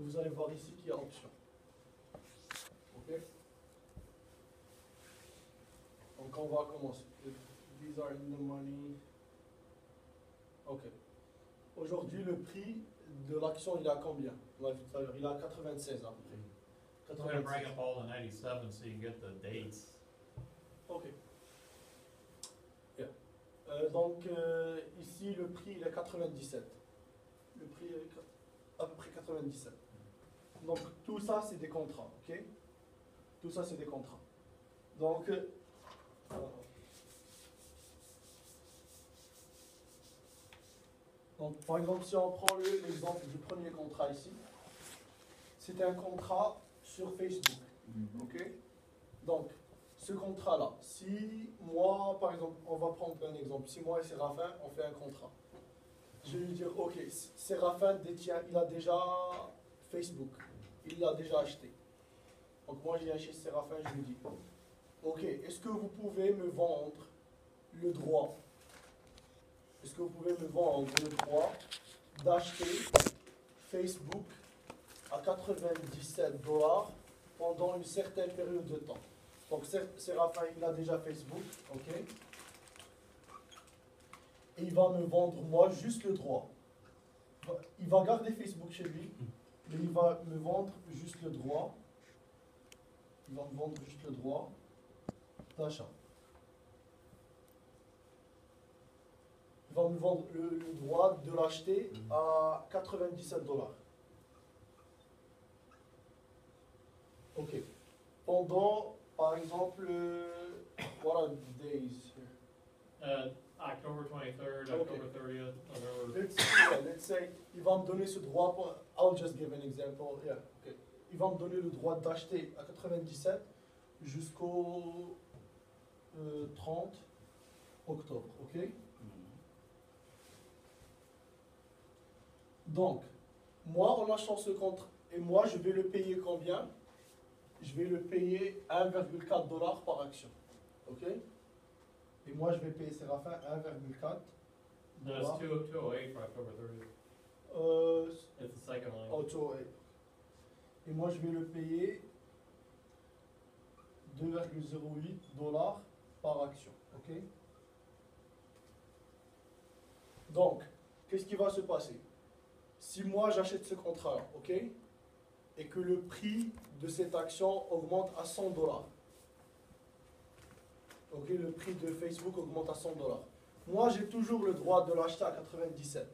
vous allez voir ici qu'il y a option. Ok? Donc on va commencer. These are in the money. Ok. Aujourd'hui, le prix de l'action, il est à combien? On l'a vu tout à l'heure, il est à 96 à peu près. I'm going to bring up all the 97 so you can get the dates. Ok. Yeah. Donc ici, le prix, il est 97. Le prix est à peu près 97. Donc tout ça, c'est des contrats, ok? Tout ça, c'est des contrats. Donc, par exemple, si on prend l'exemple du premier contrat ici, c'est un contrat sur Facebook, ok? Donc, ce contrat-là, si moi, par exemple, on va prendre un exemple, si moi et Séraphin, on fait un contrat, je vais lui dire, ok, Séraphin détient, il a déjà Facebook, il l'a déjà acheté. Donc moi, j'ai acheté Séraphin, je lui dis, ok, est-ce que vous pouvez me vendre le droit? Est-ce que vous pouvez me vendre le droit d'acheter Facebook à 97 $ pendant une certaine période de temps? Donc Séraphin, il a déjà Facebook, ok? Et il va me vendre moi juste le droit. Il va garder Facebook chez lui, mais il va me vendre juste le droit. Il va me vendre juste le droit d'achat. Il va me vendre le droit de l'acheter à 97 $. Ok. Pendant, par exemple, what are the days here? October 23rd, Okay. October 30th, November. Let's say, il va me donner ce droit, I'll just give an example, yeah, okay. Il va me donner le droit d'acheter à 97 jusqu'au 30 octobre, ok? Donc, moi, en achetant ce contrat, et moi, je vais le payer combien? Je vais le payer 1,4 $ par action, ok? Et moi, je vais payer Séraphin 1,4 $. No, it's 208 for October 30th. It's the second line. Auto. Et moi, je vais le payer 2,08 $ par action. Ok? Donc, qu'est-ce qui va se passer? Si moi, j'achète ce contrat-là, ok? Et que le prix de cette action augmente à 100 $. Ok? Le prix de Facebook augmente à 100 $. Moi, j'ai toujours le droit de l'acheter à 97.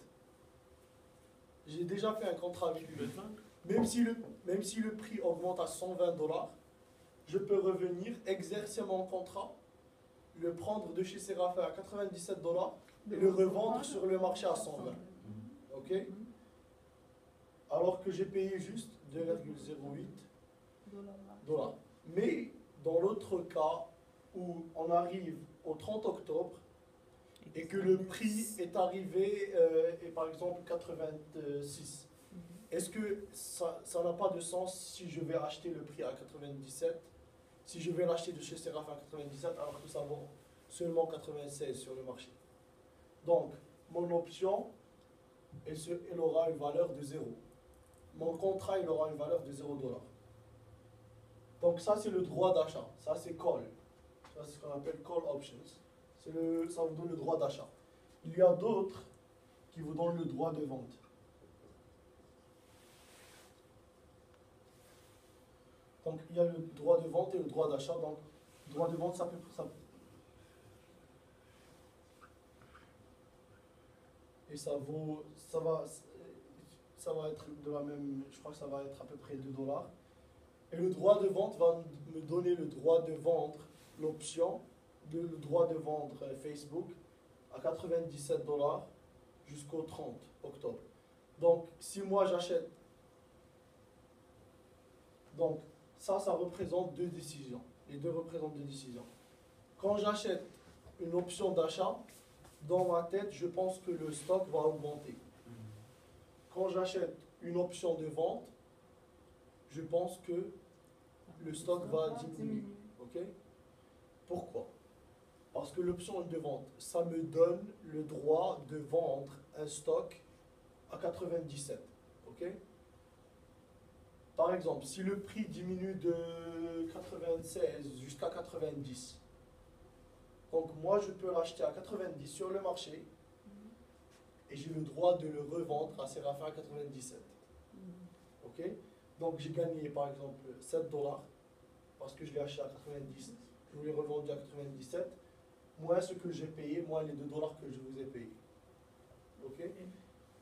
J'ai déjà fait un contrat avec lui. Même si le prix augmente à 120 $, je peux revenir, exercer mon contrat, le prendre de chez Séraphin à 97 $ et le revendre sur le marché à 120. Ok? Alors que j'ai payé juste 2,08 $. Mais dans l'autre cas où on arrive au 30 octobre et que le prix est arrivé, et par exemple 86, est-ce que ça n'a pas de sens si je vais acheter le prix à 97, si je vais l'acheter de chez Séraphin à 97 alors que ça vaut seulement 96 sur le marché? Donc, mon option, elle aura une valeur de 0. Mon contrat, il aura une valeur de 0 $. Donc ça, c'est le droit d'achat. Ça, c'est call. Ça, c'est ce qu'on appelle call options. Ça vous donne le droit d'achat. Il y a d'autres qui vous donnent le droit de vente. Donc, il y a le droit de vente et le droit d'achat. Donc, le droit de vente, ça et ça va être de la même, je crois que ça va être à peu près 2 $. Et le droit de vente va me donner le droit de vendre l'option, le droit de vendre Facebook à 97 $ jusqu'au 30 octobre. Donc, si moi j'achète, donc ça représente deux décisions. Les deux représentent deux décisions. Quand j'achète une option d'achat, dans ma tête, je pense que le stock va augmenter. Quand j'achète une option de vente, je pense que le stock va diminuer. Ok? Pourquoi? Parce que l'option de vente, ça me donne le droit de vendre un stock à 97. Ok? Par exemple, si le prix diminue de 96 jusqu'à 90, donc moi je peux l'acheter à 90 sur le marché et j'ai le droit de le revendre à Séraphin à 97. Ok? Donc j'ai gagné par exemple 7 dollars parce que je l'ai acheté à 90, je l'ai revendu à 97, moins ce que j'ai payé, moins les 2 dollars que je vous ai payés. Ok?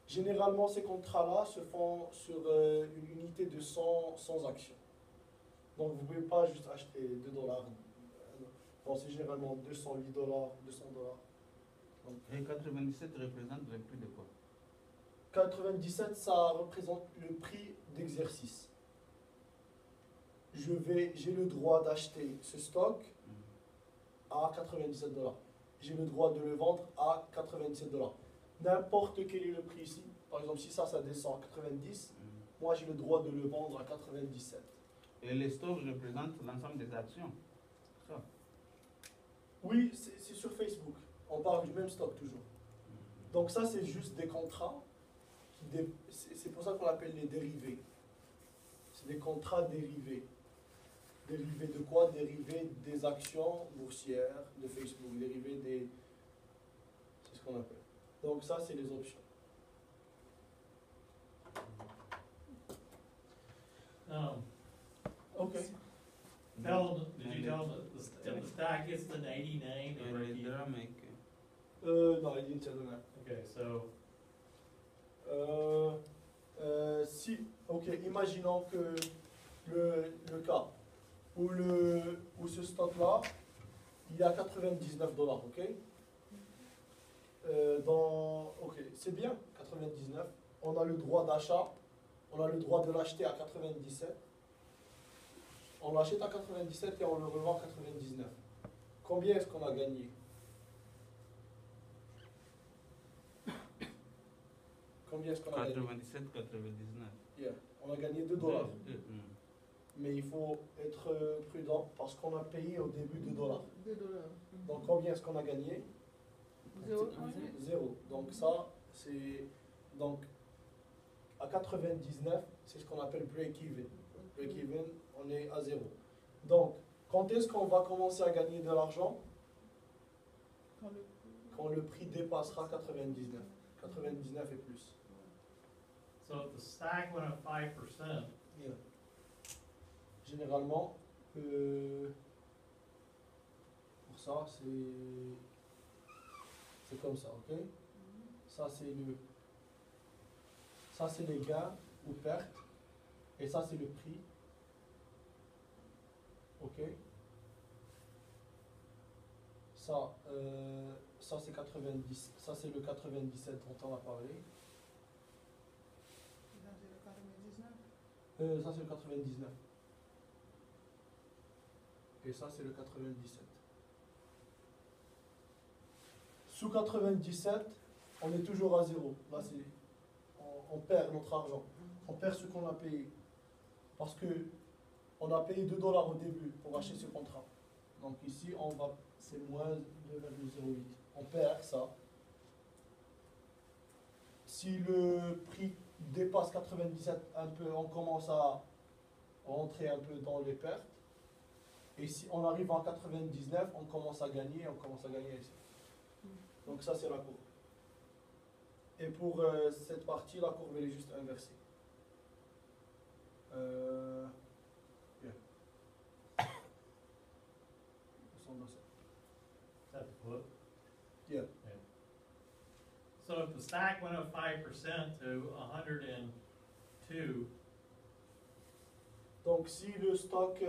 Généralement, ces contrats-là se font sur une unité de 100 actions. Donc, vous ne pouvez pas juste acheter 2 dollars. Bon, c'est généralement 208 dollars, 200 dollars. Et 97 représente le prix de quoi? 97, ça représente le prix d'exercice. J'ai le droit d'acheter ce stock à 97 dollars. J'ai le droit de le vendre à 97 dollars. N'importe quel est le prix ici, par exemple si ça descend à 90, moi j'ai le droit de le vendre à 97. Et les stocks représentent l'ensemble des actions. Ça. Oui, c'est sur Facebook. On parle du même stock toujours. Donc ça c'est juste des contrats. C'est pour ça qu'on appelle les dérivés. C'est des contrats dérivés. Dérivés de quoi? Dérivés des actions boursières de Facebook. Dérivés des... C'est ce qu'on appelle. Donc ça, c'est les options. Okay. Did you tell them if the stock hits the 99 Et or les drames, Non, il didn't tell them that. Okay, so Si, ok, imaginons que le cas où ce stock-là, il est à 99 dollars, ok? Ok, c'est bien, 99. On a le droit d'achat, on a le droit de l'acheter à 97. On l'achète à 97 et on le revend à 99. Combien est-ce qu'on a gagné? Combien est-ce qu'on a gagné? 97, 99. Yeah. On a gagné 2 dollars. Mais il faut être prudent parce qu'on a payé au début 2 dollars. 2 dollars. Donc combien est-ce qu'on a gagné? 0. 0. Donc ça, c'est... Donc à 99, c'est ce qu'on appelle break-even. Break-even, on est à 0. Donc, quand est-ce qu'on va commencer à gagner de l'argent? Quand le prix dépassera 99. 99 et plus. so if the stock went up 5%, Yeah. Généralement, pour ça, c'est comme ça, ok? Ça, c'est les gains ou pertes. Et ça, c'est le prix. Ok? Ça, c'est 90. Ça, c'est le 97 dont on a parlé. Ça, c'est le 99. Et ça, c'est le 97. Sous 97, on est toujours à 0. Là, on perd notre argent. On perd ce qu'on a payé. Parce que on a payé 2 dollars au début pour acheter ce contrat. Donc ici, c'est moins 2,08. On perd ça. Si le prix dépasse 97 un peu, on commence à rentrer un peu dans les pertes. Et si on arrive en 99, on commence à gagner ici. Donc ça, c'est la courbe. Et pour cette partie, la courbe elle est juste inversée. Yeah. that's what? Yeah. So if the stock went up 5% to 102, Donc si le stock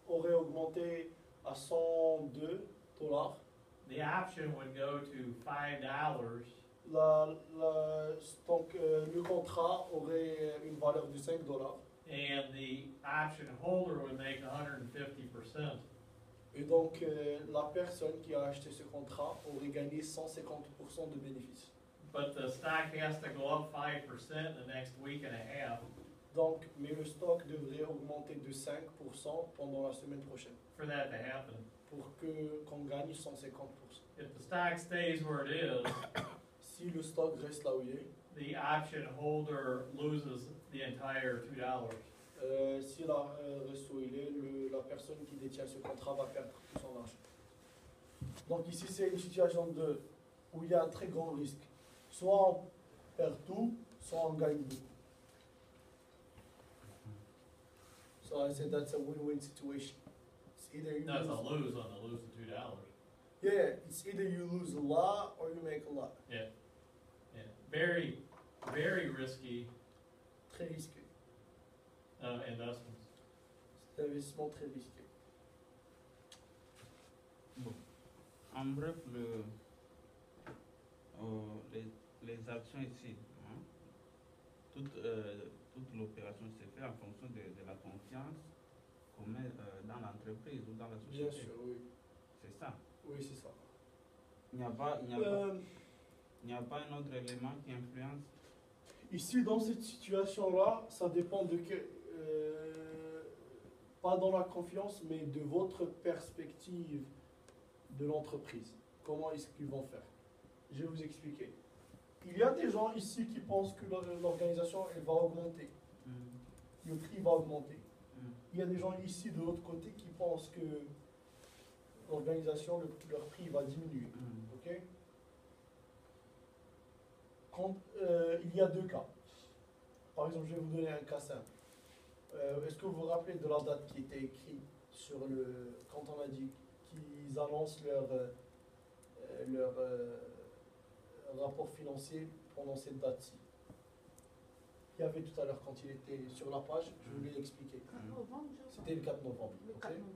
aurait augmenté à 102 dollars, the option would go to $5, le contrat aurait une valeur de 5 dollars. and the option holder would make 150%. Et donc la personne qui a acheté ce contrat aurait gagné 150% de bénéfices. But the stock has to go up 5% the next week and a half Donc, mais le stock devrait augmenter de 5% pendant la semaine prochaine for that to happen. pour qu'on gagne 150%. If the stock stays where it is, Si le stock reste là où il est, the option holder loses the entire $2. Si la resto il est, la personne qui détient ce contrat va perdre tout son argent. Donc ici, c'est une situation où il y a un très grand risque. Soit on perd tout, soit on gagne beaucoup. So I said that's a win-win situation. It's either you That's a lose. lose on the lose of $2. Yeah, it's either you lose a lot or you make a lot. Yeah. Very, very risky Très risqué. investments. C'est un investissement très risqué. Bon. En bref, les actions ici, hein, toute l'opération se fait en fonction de la confiance qu'on met dans l'entreprise ou dans la société. Bien sûr, oui. C'est ça. Oui, c'est ça. Il n'y a pas un autre élément qui influence. Ici, dans cette situation-là, ça dépend de pas dans la confiance, mais de votre perspective de l'entreprise. Comment est-ce qu'ils vont faire? Je vais vous expliquer. Il y a des gens ici qui pensent que l'organisation elle va augmenter. Le prix va augmenter. Il y a des gens ici de l'autre côté qui pensent que l'organisation, leur prix va diminuer. Ok? Il y a deux cas. Par exemple, je vais vous donner un cas simple. Est-ce que vous vous rappelez de la date qui était écrite sur quand on a dit qu'ils annoncent leur rapport financier pendant cette date-ci? Il y avait tout à l'heure quand il était sur la page, je vous l'ai expliqué. 4 novembre, je crois. C'était le 4 novembre. Le ok? 4 novembre.